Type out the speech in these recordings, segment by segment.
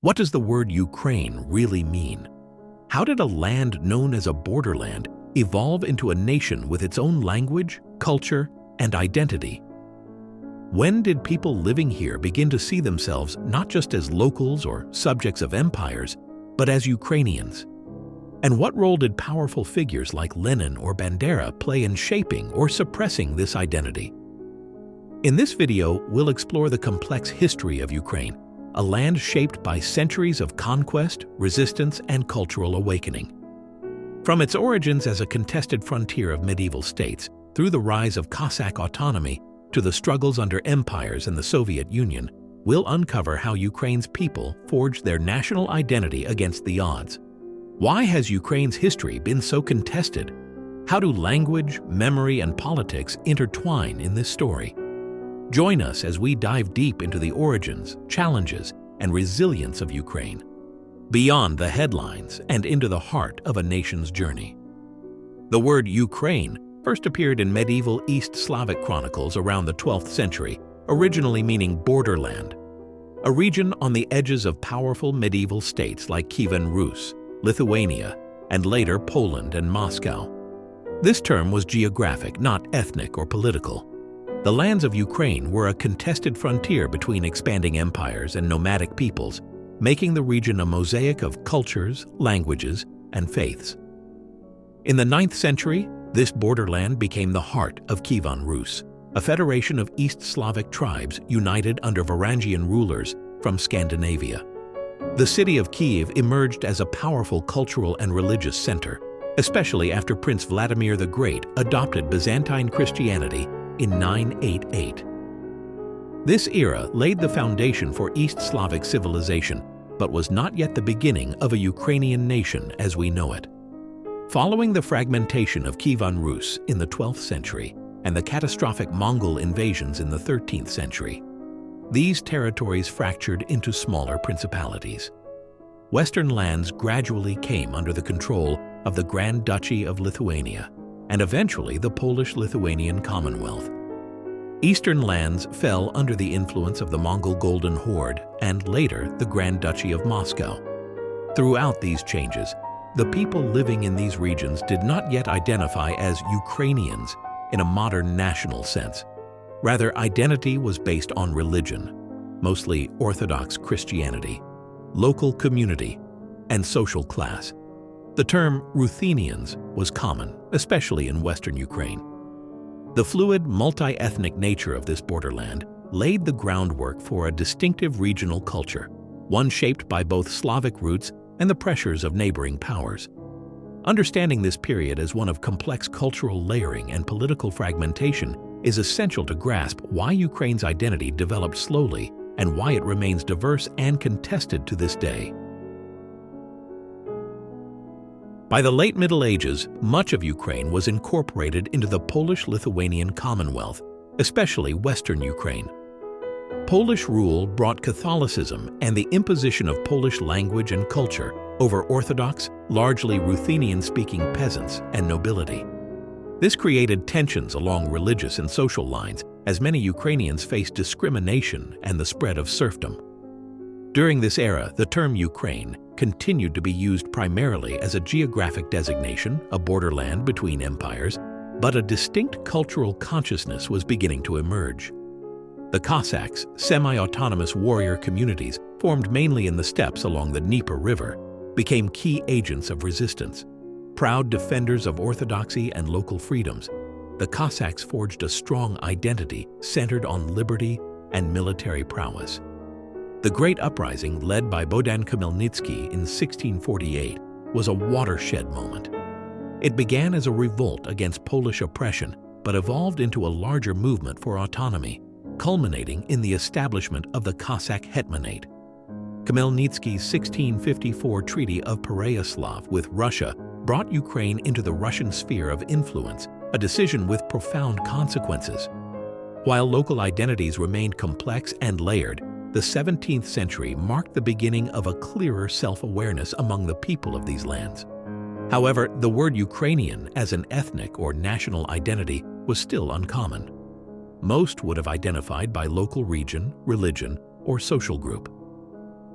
What does the word Ukraine really mean? How did a land known as a borderland evolve into a nation with its own language, culture, and identity? When did people living here begin to see themselves not just as locals or subjects of empires, but as Ukrainians? And what role did powerful figures like Lenin or Bandera play in shaping or suppressing this identity? In this video, we'll explore the complex history of Ukraine, a land shaped by centuries of conquest, resistance, and cultural awakening. From its origins as a contested frontier of medieval states, through the rise of Cossack autonomy, to the struggles under empires and the Soviet Union, we'll uncover how Ukraine's people forged their national identity against the odds. Why has Ukraine's history been so contested? How do language, memory, and politics intertwine in this story? Join us as we dive deep into the origins, challenges, and resilience of Ukraine, beyond the headlines and into the heart of a nation's journey. The word Ukraine first appeared in medieval East Slavic chronicles around the 12th century, originally meaning borderland, a region on the edges of powerful medieval states like Kievan Rus, Lithuania, and later Poland and Moscow. This term was geographic, not ethnic or political. The lands of Ukraine were a contested frontier between expanding empires and nomadic peoples, making the region a mosaic of cultures, languages, and faiths. In the 9th century, this borderland became the heart of Kievan Rus, a federation of East Slavic tribes united under Varangian rulers from Scandinavia. The city of Kiev emerged as a powerful cultural and religious center, especially after Prince Vladimir the Great adopted Byzantine Christianity in 988. This era laid the foundation for East Slavic civilization, but was not yet the beginning of a Ukrainian nation as we know it. Following the fragmentation of Kievan Rus in the 12th century and the catastrophic Mongol invasions in the 13th century, these territories fractured into smaller principalities. Western lands gradually came under the control of the Grand Duchy of Lithuania and eventually the Polish-Lithuanian Commonwealth. Eastern lands fell under the influence of the Mongol Golden Horde and later the Grand Duchy of Moscow. Throughout these changes, the people living in these regions did not yet identify as Ukrainians in a modern national sense. Rather, identity was based on religion, mostly Orthodox Christianity, local community, and social class. The term Ruthenians was common, especially in Western Ukraine. The fluid, multi-ethnic nature of this borderland laid the groundwork for a distinctive regional culture, one shaped by both Slavic roots and the pressures of neighboring powers. Understanding this period as one of complex cultural layering and political fragmentation is essential to grasp why Ukraine's identity developed slowly and why it remains diverse and contested to this day. By the late Middle Ages, much of Ukraine was incorporated into the Polish-Lithuanian Commonwealth, especially Western Ukraine. Polish rule brought Catholicism and the imposition of Polish language and culture over Orthodox, largely Ruthenian-speaking peasants and nobility. This created tensions along religious and social lines as many Ukrainians faced discrimination and the spread of serfdom. During this era, the term Ukraine continued to be used primarily as a geographic designation, a borderland between empires, but a distinct cultural consciousness was beginning to emerge. The Cossacks, semi-autonomous warrior communities formed mainly in the steppes along the Dnieper River, became key agents of resistance. Proud defenders of orthodoxy and local freedoms, the Cossacks forged a strong identity centered on liberty and military prowess. The Great Uprising, led by Bogdan Khmelnytsky in 1648, was a watershed moment. It began as a revolt against Polish oppression, but evolved into a larger movement for autonomy, culminating in the establishment of the Cossack Hetmanate. Khmelnytsky's 1654 Treaty of Pereyaslav with Russia brought Ukraine into the Russian sphere of influence, a decision with profound consequences. While local identities remained complex and layered, the 17th century marked the beginning of a clearer self-awareness among the people of these lands. However, the word Ukrainian as an ethnic or national identity was still uncommon. Most would have identified by local region, religion, or social group.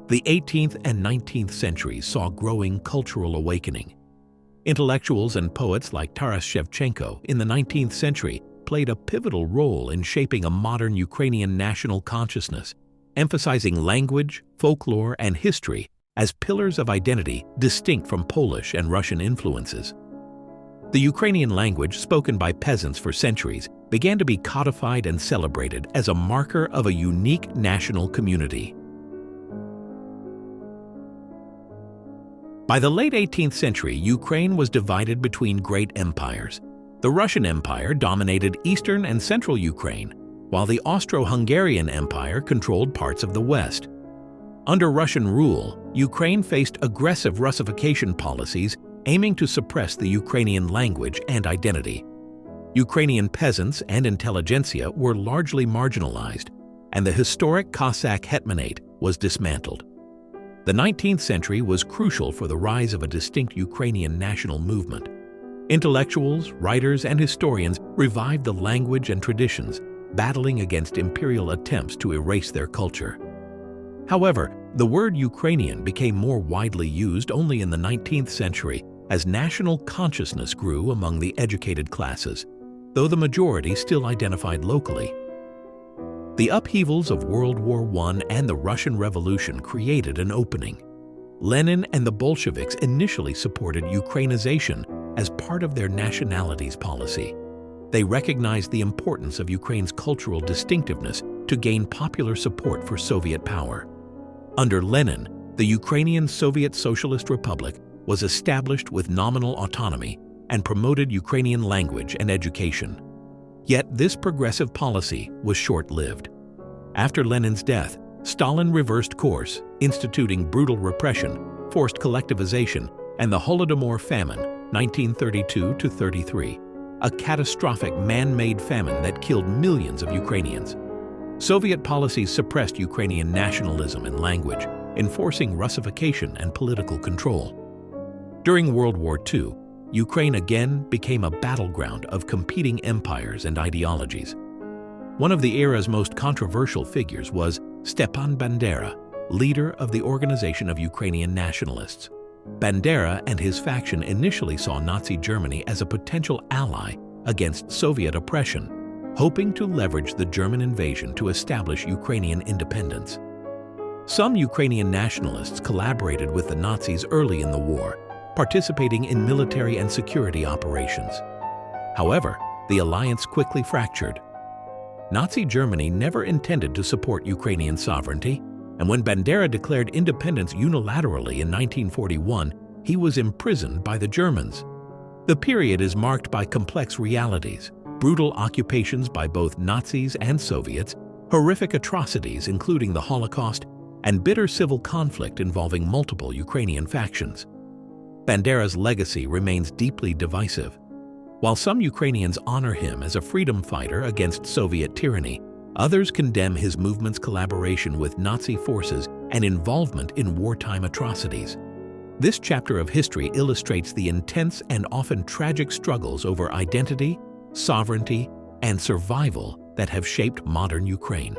The 18th and 19th centuries saw growing cultural awakening. Intellectuals and poets like Taras Shevchenko in the 19th century played a pivotal role in shaping a modern Ukrainian national consciousness, emphasizing language, folklore, and history as pillars of identity distinct from Polish and Russian influences. The Ukrainian language, spoken by peasants for centuries, began to be codified and celebrated as a marker of a unique national community. By the late 18th century, Ukraine was divided between great empires. The Russian Empire dominated eastern and central Ukraine, while the Austro-Hungarian Empire controlled parts of the west. Under Russian rule, Ukraine faced aggressive Russification policies aiming to suppress the Ukrainian language and identity. Ukrainian peasants and intelligentsia were largely marginalized, and the historic Cossack hetmanate was dismantled. The 19th century was crucial for the rise of a distinct Ukrainian national movement. Intellectuals, writers, and historians revived the language and traditions, battling against imperial attempts to erase their culture. However, the word Ukrainian became more widely used only in the 19th century as national consciousness grew among the educated classes, though the majority still identified locally. The upheavals of World War I and the Russian Revolution created an opening. Lenin and the Bolsheviks initially supported Ukrainization as part of their nationalities policy. They recognized the importance of Ukraine's cultural distinctiveness to gain popular support for Soviet power. Under Lenin, the Ukrainian Soviet Socialist Republic was established with nominal autonomy and promoted Ukrainian language and education. Yet this progressive policy was short-lived. After Lenin's death, Stalin reversed course, instituting brutal repression, forced collectivization, and the Holodomor famine, 1932–33, a catastrophic man-made famine that killed millions of Ukrainians. Soviet policies suppressed Ukrainian nationalism and language, enforcing Russification and political control. During World War II, Ukraine again became a battleground of competing empires and ideologies. One of the era's most controversial figures was Stepan Bandera, leader of the Organization of Ukrainian Nationalists. Bandera and his faction initially saw Nazi Germany as a potential ally against Soviet oppression, hoping to leverage the German invasion to establish Ukrainian independence. Some Ukrainian nationalists collaborated with the Nazis early in the war, participating in military and security operations. However, the alliance quickly fractured. Nazi Germany never intended to support Ukrainian sovereignty, and when Bandera declared independence unilaterally in 1941, he was imprisoned by the Germans. The period is marked by complex realities, brutal occupations by both Nazis and Soviets, horrific atrocities including the Holocaust, and bitter civil conflict involving multiple Ukrainian factions. Bandera's legacy remains deeply divisive. While some Ukrainians honor him as a freedom fighter against Soviet tyranny, others condemn his movement's collaboration with Nazi forces and involvement in wartime atrocities. This chapter of history illustrates the intense and often tragic struggles over identity, sovereignty, and survival that have shaped modern Ukraine.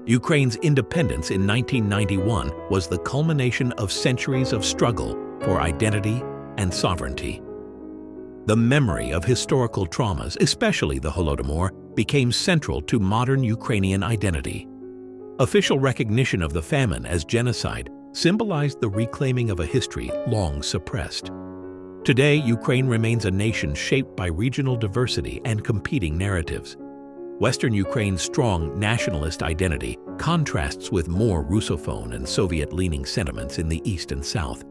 Ukraine's independence in 1991 was the culmination of centuries of struggle for identity and sovereignty. The memory of historical traumas, especially the Holodomor, became central to modern Ukrainian identity. Official recognition of the famine as genocide symbolized the reclaiming of a history long suppressed. Today, Ukraine remains a nation shaped by regional diversity and competing narratives. Western Ukraine's strong nationalist identity contrasts with more Russophone and Soviet-leaning sentiments in the East and South.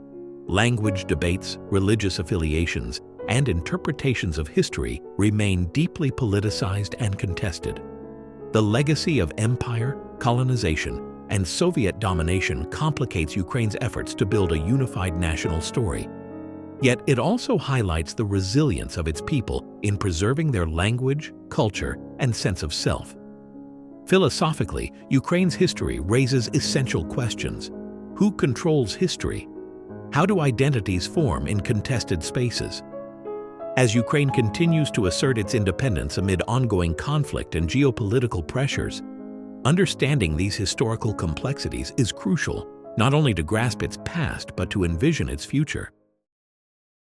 Language debates, religious affiliations, and interpretations of history remain deeply politicized and contested. The legacy of empire, colonization, and Soviet domination complicates Ukraine's efforts to build a unified national story. Yet it also highlights the resilience of its people in preserving their language, culture, and sense of self. Philosophically, Ukraine's history raises essential questions. Who controls history? How do identities form in contested spaces? As Ukraine continues to assert its independence amid ongoing conflict and geopolitical pressures, Understanding these historical complexities is crucial, not only to grasp its past but to envision its future.